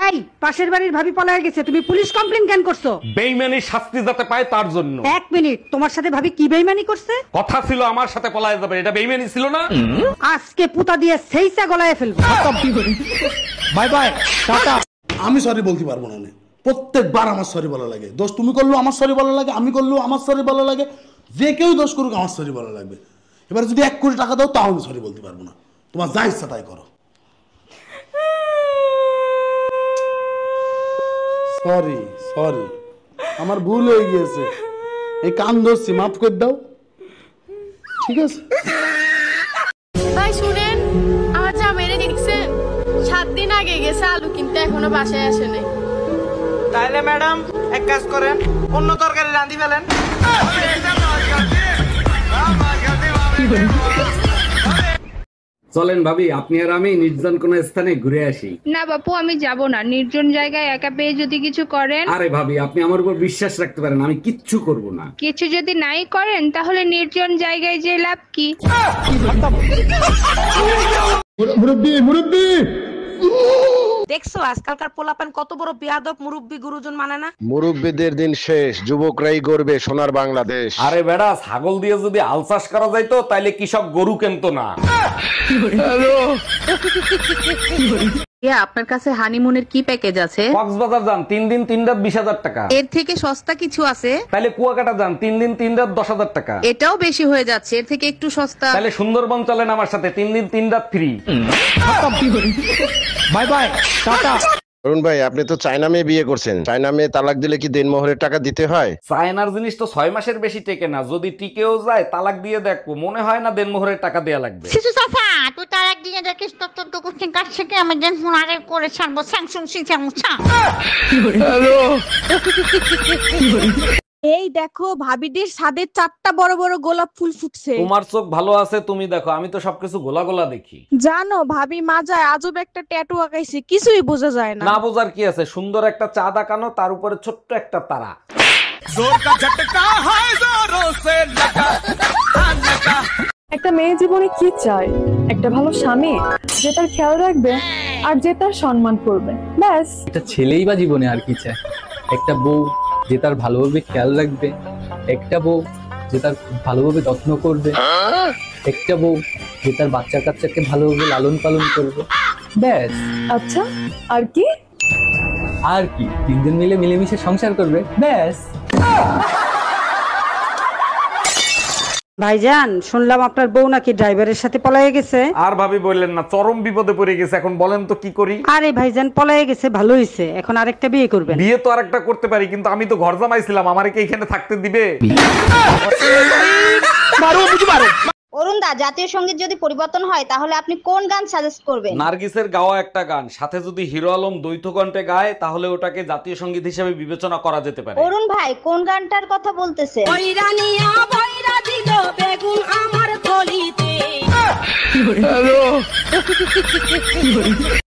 এই পাশের বাড়ির ভাবি পলায় গেছে, তুমি পুলিশ কমপ্লেইন কেন করছো? বেইমানি শাস্তি যাতে পায় তার জন্য। এক মিনিট, তোমার সাথে ভাবি কি বেইমানি করছে? কথা ছিল আমার সাথে পলায় যাবে, এটা বেইমানি ছিল না? আজকে পুতা দিয়ে সেইসা গলায় ফেলবো। By bye, tata. আমি সরি বলতে পারবো না, প্রত্যেকবার আমার সরি বলা লাগে। দোষ তুমি করলো আমার সরি বলা লাগে, আমি করলো আমার সরি বলা লাগে, যে কেউ দোষ করুক আমার সরি বলা লাগবে। এবার যদি 1 কোটি টাকা দাও তাও আমি সরি বলতে পারবো না। তোমার যা ইচ্ছা তাই করো। সরি সরি, আমার ভুল হয়ে গিয়েছে, এই কান ধরছি, মাফ করে দাও, ঠিক আছে? ভাই শুনেন, আমার জামাইরে দেখছেন 7 দিন আগে গেছে আলু কিনতে, এখনো বাসায় আসে নাই। তাইলে ম্যাডাম এক কাজ করেন, অন্য তরকারি রাঁধি ফেলেন। চলেন ভাবি, আপনি আর আমি নির্জন কোন স্থানে ঘুরে আসি। না বাপু, আমি যাব না। নির্জন জায়গায় একা পেয়ে যদি কিছু করেন। আরে ভাবি, আপনি আমার উপর বিশ্বাস রাখতে পারেন, আমি কিচ্ছু করব না। কিছু যদি নাই করেন তাহলে নির্জন জায়গায় যে লাভ কি? মুরব্বি মুরব্বি, দেখছো আজকালকার পোলাপান কত বড় বেয়াদব, মুরব্বি গুরুজন মানে না। মুরব্বীদের দিন শেষ, যুবকরাই গড়বে সোনার বাংলাদেশ। আরে বেড়া, ছাগল দিয়ে যদি আল চাষ করা যাইতো তাইলে কৃষক গরু কিনতো না। আপনার কাছে হানিমুনের কি প্যাকেজ আছে? কক্সবাজার যান 3 দিন 3 রাত 20,000 টাকা। এর থেকে সস্তা কিছু আছে? তাইলে কুয়াকাটা যান 3 দিন 3 রাত 10,000 টাকা। এটাও বেশি হয়ে যাচ্ছে, এর থেকে একটু সস্তা। তাইলে সুন্দরবন চলেন আমার সাথে, 3 দিন 3 রাত free. Bye bye, tata. Arun ভাই, আপনি তো চায়না মেয়ে বিয়ে করছেন, চায়না মেয়ে তালাক দিলে কি দেনমোহরের টাকা দিতে হয়? চায়নার জিনিস তো 6 মাসের বেশি টেকে না, যদি টিকেও যায় তালাক দিয়ে দেখবো, মনে হয় না দেনমোহরের টাকা দেয়া লাগবে। শিশু চাচা, তুই তার একদিনে দেখিস তো কুচিং কাছ থেকে আমি দেন ফোনারে করে ছাড়বো স্যাংসুং সিংসা। এই দেখো, ভাবিদের ছাদে 4টা বড় বড় গোলাপ ফুল ফুটছে। তোমার চোখ ভালো আছে, তুমি দেখো, আমি তো সবকিছু গোলা গোলা দেখি। জানো ভাবি মাজায় আজব একটা ট্যাটু আঁকাইছে, কিছুই বোঝা যায় না। না বোঝার কি আছে, সুন্দর একটা চাঁদ আঁকানো, তার উপরে ছোট্ট একটা তারা। একটা মেয়ে জীবনে কি চায়? একটা ভালো স্বামী যে তার খেয়াল রাখবে আর যে তার সম্মান করবে, ব্যাস। একটা ছেলেই বা জীবনে আর কি চায়? একটা বউ যে তার ভালোভাবে খেয়াল রাখবে, একটা বউ যে তার ভালোভাবে যত্ন করবে, একটা বউ যে তার বাচ্চা কাচ্চাকে ভালোভাবে লালন পালন করবে, ব্যাস। আচ্ছা, আর কি? আর কি, 3 জন মিলে মিলেমিশে সংসার করবে, ব্যাস। ভাইজান, শুনলাম আপনার বউ নাকি ড্রাইভারের সাথে পলায়ে গেছে। আর ভাবি বললেন না, চরম বিপদে পড়ে গেছে, এখন বলেন তো কি করি? আরে ভাইজান, পলায়ে গেছে ভালো হয়েছে, এখন আরেকটা বিয়ে করবেন। বিয়ে তো আরেকটা করতে পারি, কিন্তু আমি তো ঘর জামাইছিলাম, আমারে কি এখানে থাকতে দিবে? অরুণ দা, জাতীয় সঙ্গীত যদি পরিবর্তন হয় তাহলে আপনি কোন গান সাজেস্ট করবেন? নার্গিসের গাওয়া একটা গান, সাথে যদি হিরো আলম দ্বৈত কণ্ঠে গায় তাহলে ওটাকে জাতীয় সঙ্গীত হিসেবে বিবেচনা করা যেতে পারে। অরুণ ভাই, কোন গানটার কথা বলতেছে? বেগুন আমার থলিতে।